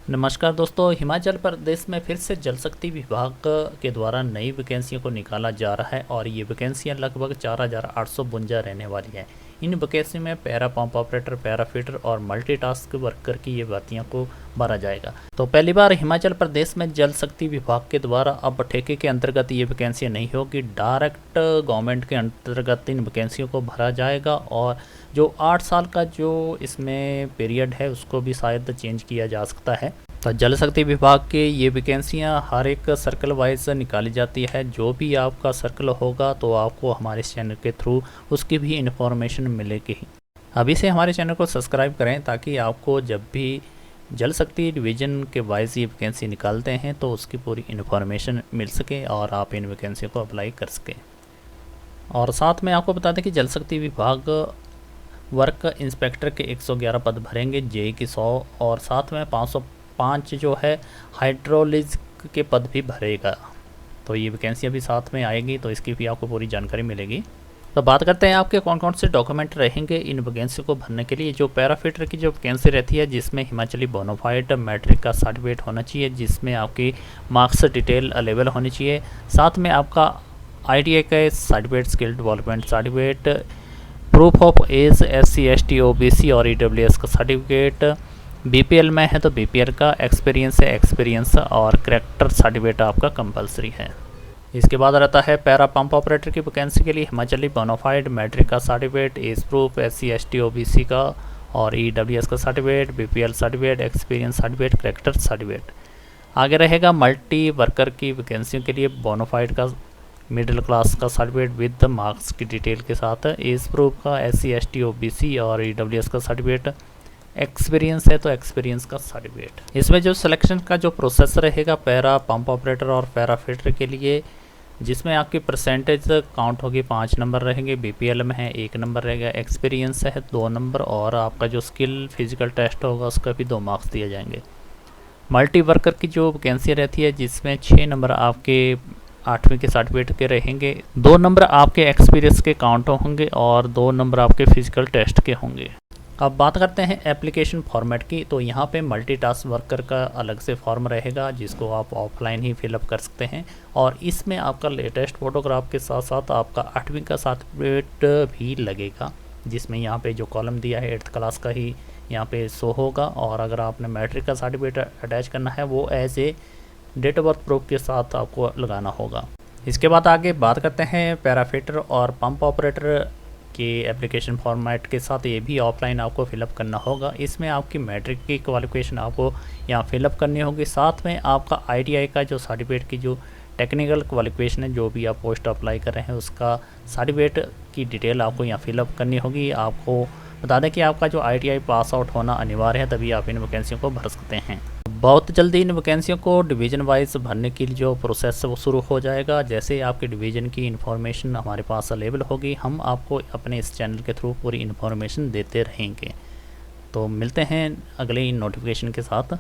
नमस्कार दोस्तों, हिमाचल प्रदेश में फिर से जल शक्ति विभाग के द्वारा नई वैकेंसियों को निकाला जा रहा है और ये वैकेंसियां लगभग 4,852 रहने वाली हैं। इन वैकेंसी में para pump operator, para fitter और मल्टीटास्क वर्कर की ये भर्तियों को भरा जाएगा। तो पहली बार हिमाचल प्रदेश में जल शक्ति विभाग के द्वारा अब ठेके के अंतर्गत ये वैकेंसियाँ नहीं होगी, डायरेक्ट गवर्नमेंट के अंतर्गत इन वैकेंसियों को भरा जाएगा। और जो 8 साल का जो इसमें पीरियड है उसको भी शायद चेंज किया जा सकता है। तो जल शक्ति विभाग के ये वैकेंसियाँ हर एक सर्कल वाइज निकाली जाती है। जो भी आपका सर्कल होगा तो आपको हमारे चैनल के थ्रू उसकी भी इन्फॉर्मेशन मिलेगी। अभी से हमारे चैनल को सब्सक्राइब करें ताकि आपको जब भी जल शक्ति डिवीज़न के वाइज ये वैकेंसी निकालते हैं तो उसकी पूरी इन्फॉर्मेशन मिल सके और आप इन वैकेंसी को अप्लाई कर सकें। और साथ में आपको बता दें कि जल शक्ति विभाग वर्क इंस्पेक्टर के 111 पद भरेंगे, जेई की 100 और साथ में 505 जो है हाइड्रोलिज के पद भी भरेगा। तो ये वैकेंसी अभी साथ में आएगी तो इसकी भी आपको पूरी जानकारी मिलेगी। तो बात करते हैं आपके कौन कौन से डॉक्यूमेंट रहेंगे इन वैकेंसी को भरने के लिए। जो पैराफिटर की जो वैकेंसी रहती है जिसमें हिमाचली बोनाफाइड मैट्रिक का सर्टिफिकेट होना चाहिए, जिसमें आपकी मार्क्स डिटेल अवेलेबल होनी चाहिए। साथ में आपका ITI का certificate, skill development certificate, proof of age, SC ST OBC और EWS का सर्टिफिकेट, BPL में है तो BPL का एक्सपीरियंस है, एक्सपीरियंस और करेक्टर सर्टिफिकेट आपका कंपलसरी है। इसके बाद रहता है पैरा पंप ऑपरेटर की वैकेंसी के लिए हिमाचली बोनाफाइड मैट्रिक का certificate, age proof, SC ST OBC का और EWS का certificate, BPL certificate, experience certificate, character certificate. आगे रहेगा मल्टी वर्कर की वैकेंसियों के लिए बोनाफाइड का मिडिल क्लास का सर्टिफिकेट विद मार्क्स की डिटेल के साथ, एज प्रूफ का, SC ST OBC और EWS का सर्टिफिकेट, एक्सपीरियंस है तो एक्सपीरियंस का सर्टिफिकेट। इसमें जो सिलेक्शन का जो प्रोसेस रहेगा पैरा पंप ऑपरेटर और पैरा फिटर के लिए, जिसमें आपकी परसेंटेज काउंट होगी 5 नंबर रहेंगे, BPL में है 1 नंबर रहेगा, एक्सपीरियंस है 2 नंबर और आपका जो स्किल फिजिकल टेस्ट होगा उसका भी 2 मार्क्स दिए जाएंगे। मल्टी वर्कर की जो वैकेंसी रहती है जिसमें 6 नंबर आपके 8वीं के सर्टिफिकेट के रहेंगे, 2 नंबर आपके एक्सपीरियंस के काउंट होंगे और 2 नंबर आपके फिजिकल टेस्ट के होंगे। अब बात करते हैं एप्लीकेशन फॉर्मेट की। तो यहाँ पे मल्टीटास्क वर्कर का अलग से फॉर्म रहेगा जिसको आप ऑफलाइन ही फिलअप कर सकते हैं और इसमें आपका लेटेस्ट फ़ोटोग्राफ के साथ साथ आपका 8वीं का सर्टिफिकेट भी लगेगा, जिसमें यहाँ पे जो कॉलम दिया है 8th क्लास का ही यहाँ पे शो होगा। और अगर आपने मैट्रिक का सर्टिफिकेट अटैच करना है वो as a date of birth proof के साथ आपको लगाना होगा। इसके बाद आगे बात करते हैं पैराफिटर और पंप ऑपरेटर के एप्लीकेशन फॉर्मेट के साथ। ये भी ऑफलाइन आपको फिलअप करना होगा। इसमें आपकी मैट्रिक की क्वालिफिकेशन आपको यहाँ फिलअप करनी होगी, साथ में आपका ITI का जो सर्टिफिकेट की जो टेक्निकल क्वालिफिकेशन है, जो भी आप पोस्ट अप्लाई कर रहे हैं उसका सर्टिफिकेट की डिटेल आपको यहाँ फिलअप करनी होगी। आपको बता दें कि आपका जो ITI पास आउट होना अनिवार्य है, तभी आप इन वैकेंसियों को भर सकते हैं। बहुत जल्दी इन वैकेंसियों को डिवीज़न वाइज भरने की जो प्रोसेस है वो शुरू हो जाएगा। जैसे आपके डिवीज़न की इन्फॉर्मेशन हमारे पास अवेलेबल होगी, हम आपको अपने इस चैनल के थ्रू पूरी इन्फॉर्मेशन देते रहेंगे। तो मिलते हैं अगले नोटिफिकेशन के साथ।